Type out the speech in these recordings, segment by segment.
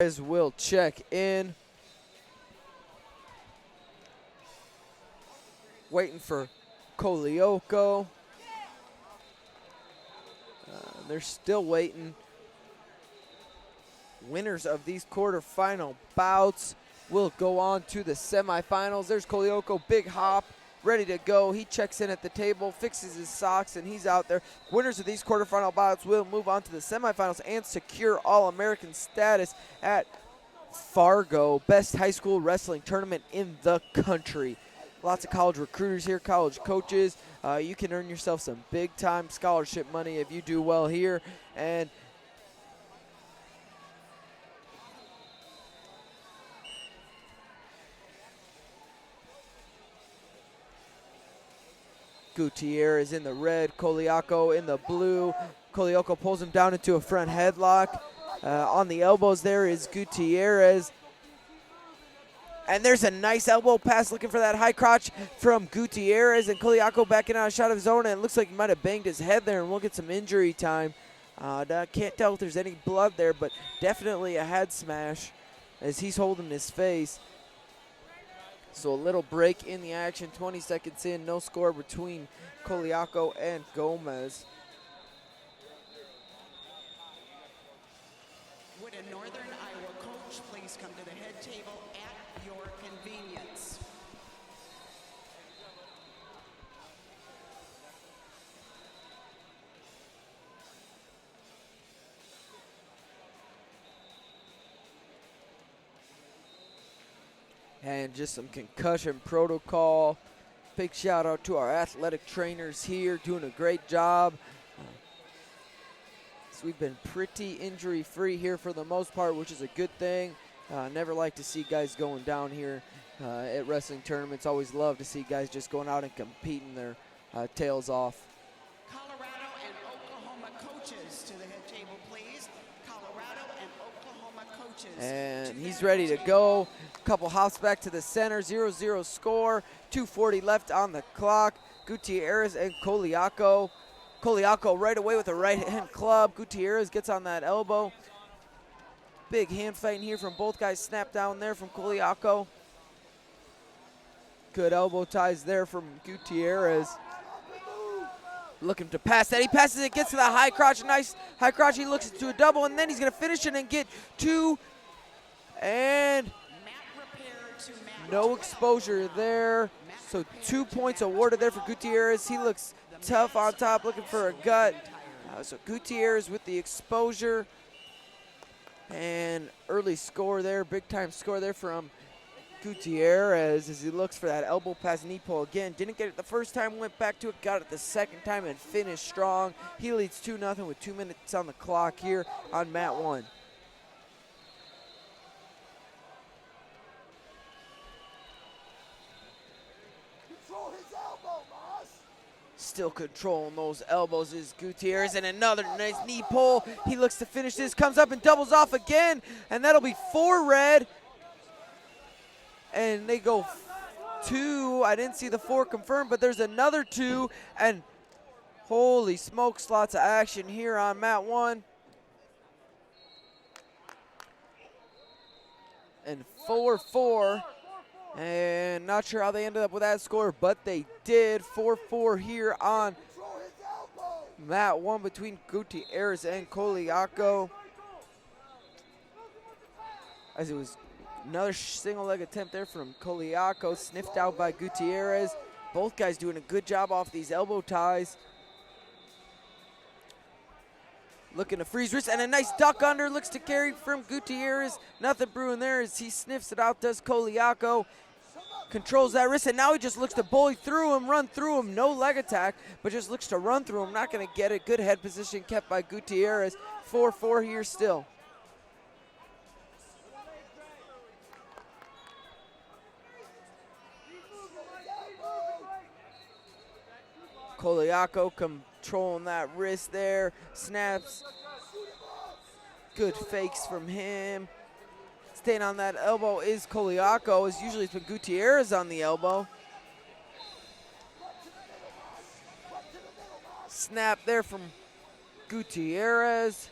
Gutierrez will check in. Waiting for Colaiocco. They're still waiting. Winners of these quarterfinal bouts will go on to the semifinals. There's Colaiocco, big hop, ready to go. He checks in at the table, fixes his socks, and he's out there. Winners of these quarterfinal bouts will move on to the semifinals and secure All-American status at Fargo, best high school wrestling tournament in the country. Lots of college recruiters here, college coaches. You can earn yourself some big-time scholarship money if you do well here. And Gutierrez in the red, Colaiocco in the blue. Colaiocco pulls him down into a front headlock. On the elbows there is Gutierrez. And there's a nice elbow pass, looking for that high crotch from Gutierrez. And Colaiocco backing out a shot of his own, and it looks like he might have banged his head there, and we'll get some injury time. Can't tell if there's any blood there, but definitely a head smash as he's holding his face. So a little break in the action, 20 seconds in, no score between Colaiocco and Gomez. Would a Northern Iowa coach please come to the head table at your convenience? And just some concussion protocol. Big shout out to our athletic trainers here, doing a great job. So we've been pretty injury free here for the most part, which is a good thing. Never like to see guys going down here at wrestling tournaments. Always love to see guys just going out and competing their tails off. Colorado and Oklahoma coaches to the head table, please. Colorado and Oklahoma coaches. And he's ready to go. Couple hops back to the center, 0-0 score, 2:40 left on the clock. Gutierrez and Colaiocco. Colaiocco right away with a right hand club. Gutierrez gets on that elbow. Big hand fighting here from both guys. Snap down there from Colaiocco. Good elbow ties there from Gutierrez. Looking to pass that. He passes it, gets to the high crotch. Nice high crotch. He looks to a double, and then he's going to finish it and get two. And no exposure there. So 2 points awarded there for Gutierrez. He looks tough on top, looking for a gut. So Gutierrez with the exposure. And early score there, big time score there from Gutierrez as he looks for that elbow pass knee pull again. Didn't get it the first time, went back to it, got it the second time, and finished strong. He leads 2-0 with 2 minutes on the clock here on mat 1. Still controlling those elbows is Gutierrez, and another nice knee pull. He looks to finish this, comes up and doubles off again, and that'll be 4 red. And they go 2. I didn't see the 4 confirmed, but there's another 2, and holy smokes, lots of action here on mat 1. And 4-4. And not sure how they ended up with that score, but they did. 4-4 here on mat 1 between Gutierrez and Colaiocco. As it was another single leg attempt there from Colaiocco, sniffed out by Gutierrez. Both guys doing a good job off these elbow ties. Looking to freeze wrist, and a nice duck under, looks to carry from Gutierrez. Nothing brewing there as he sniffs it out, does Colaiocco. Controls that wrist, and now he just looks to bully through him, run through him. No leg attack, but just looks to run through him. Not going to get it. Good head position kept by Gutierrez. 4-4 here still. Colaiocco controlling that wrist there. Snaps. Good fakes from him. Staying on that elbow is Colaiocco, as usually it's been Gutierrez on the elbow. Snap there from Gutierrez.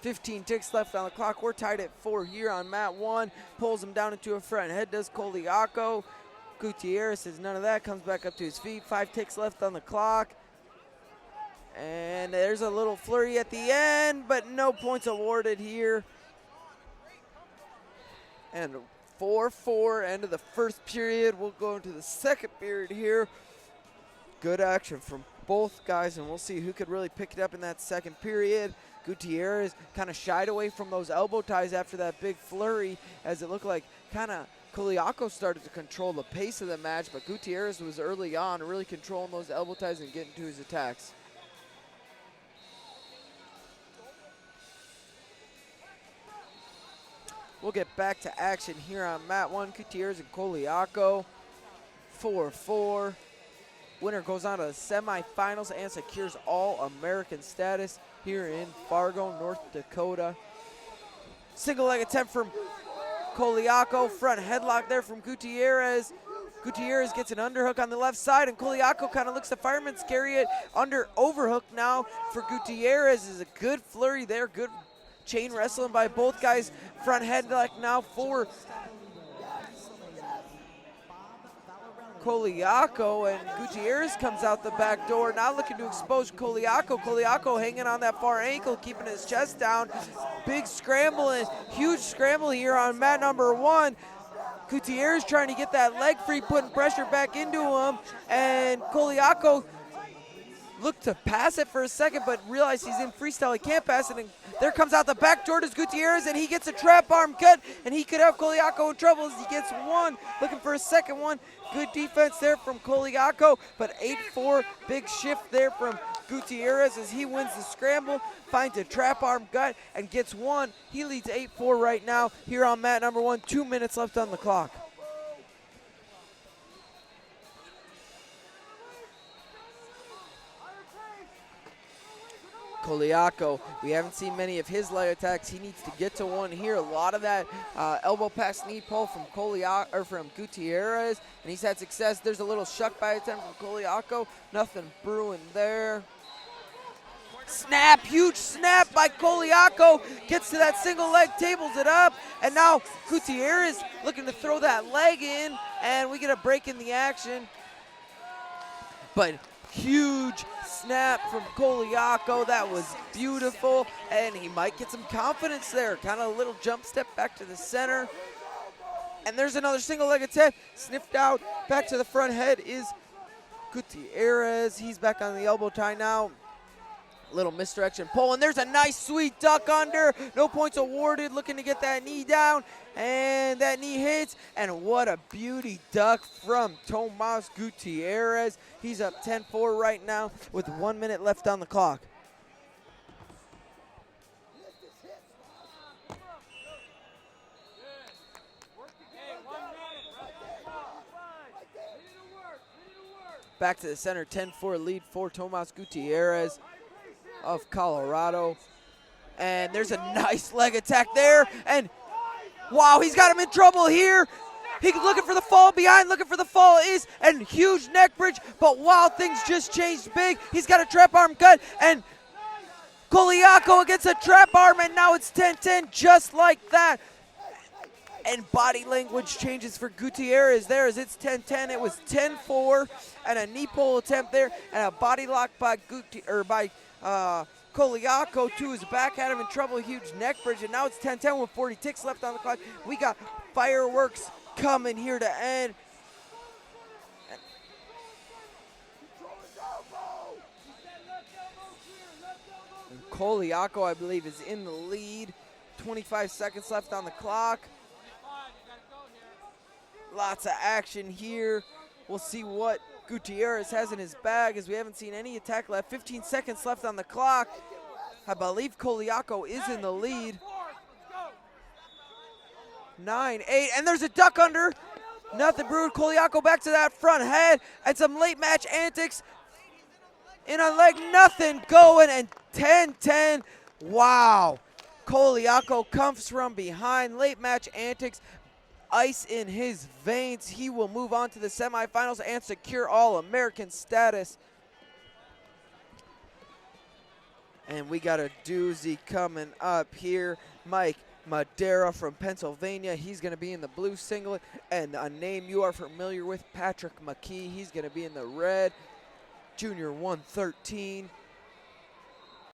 15 ticks left on the clock. We're tied at 4 here on mat 1. Pulls him down into a front head, does Colaiocco. Gutierrez says none of that, comes back up to his feet. 5 ticks left on the clock. And there's a little flurry at the end, but no points awarded here. And 4-4, end of the first period. We'll go into the second period here. Good action from both guys, and we'll see who could really pick it up in that second period. Gutierrez kind of shied away from those elbow ties after that big flurry, as it looked like kind of Colaiocco started to control the pace of the match, but Gutierrez was early on really controlling those elbow ties and getting to his attacks. We'll get back to action here on mat 1. Gutierrez and Colaiocco, 4-4. Winner goes on to the semifinals and secures All-American status here in Fargo, North Dakota. Single leg attempt from Colaiocco, front headlock there from Gutierrez. Gutierrez gets an underhook on the left side, and Colaiocco kind of looks to fireman's carry it under overhook now for Gutierrez. Is a good flurry there, good chain wrestling by both guys. Front headlock now for Colaiocco, and Gutierrez comes out the back door, now looking to expose Colaiocco. Colaiocco hanging on that far ankle, keeping his chest down. Big scramble and huge scramble here on mat number 1. Gutierrez trying to get that leg free, putting pressure back into him, and Colaiocco looked to pass it for a second, but realized he's in freestyle, he can't pass it, and there comes out the back door to Gutierrez, and he gets a trap arm cut, and he could have Colaiocco in trouble as he gets one, looking for a second one. Good defense there from Colaiocco, but 8-4, big shift there from Gutierrez as he wins the scramble, finds a trap arm gut, and gets one. He leads 8-4 right now here on mat number 1, 2 minutes left on the clock. Colaiocco, we haven't seen many of his leg attacks. He needs to get to one here. A lot of that elbow pass knee pull from from Gutierrez, and he's had success. There's a little shuck by attempt from Colaiocco. Nothing brewing there. Snap, huge snap by Colaiocco. Gets to that single leg, tables it up, and now Gutierrez looking to throw that leg in, and we get a break in the action. But huge snap from Colaiocco. That was beautiful, and he might get some confidence there. Kind of a little jump step back to the center. And there's another single leg attempt. Sniffed out. Back to the front head is Gutierrez. He's back on the elbow tie now. Little misdirection pull, and there's a nice sweet duck under. No points awarded, looking to get that knee down, and that knee hits, and what a beauty duck from Tomas Gutierrez. He's up 10-4 right now with 1 minute left on the clock. Back to the center, 10-4 lead for Tomas Gutierrez of Colorado. And there's a nice leg attack there, and wow, he's got him in trouble here. He's looking for the fall behind, looking for the fall is, and huge neck bridge, but wow, things just changed big. He's got a trap arm cut, and Colaiocco against a trap arm, and now it's 10-10 just like that. And body language changes for Gutierrez there as it's 10-10. It was 10-4, and a knee pull attempt there, and a body lock by Colaiocco to his back, had him in trouble, huge neck bridge, and now it's 10-10 with 40 ticks left on the clock. We got fireworks coming here to end. And Colaiocco, I believe, is in the lead. 25 seconds left on the clock. Lots of action here. We'll see what Gutierrez has in his bag as we haven't seen any attack left. 15 seconds left on the clock. I believe Colaiocco is in the lead. 9-8, and there's a duck under. Nothing brewed. Colaiocco back to that front head, and some late match antics. In a leg, nothing going, and 10-10. Wow. Colaiocco comes from behind. Late match antics. Ice in his veins. He will move on to the semifinals and secure All-American status. And we got a doozy coming up here. Mike Madera from Pennsylvania. He's going to be in the blue singlet. And a name you are familiar with, Patrick McKee. He's going to be in the red. Junior 113.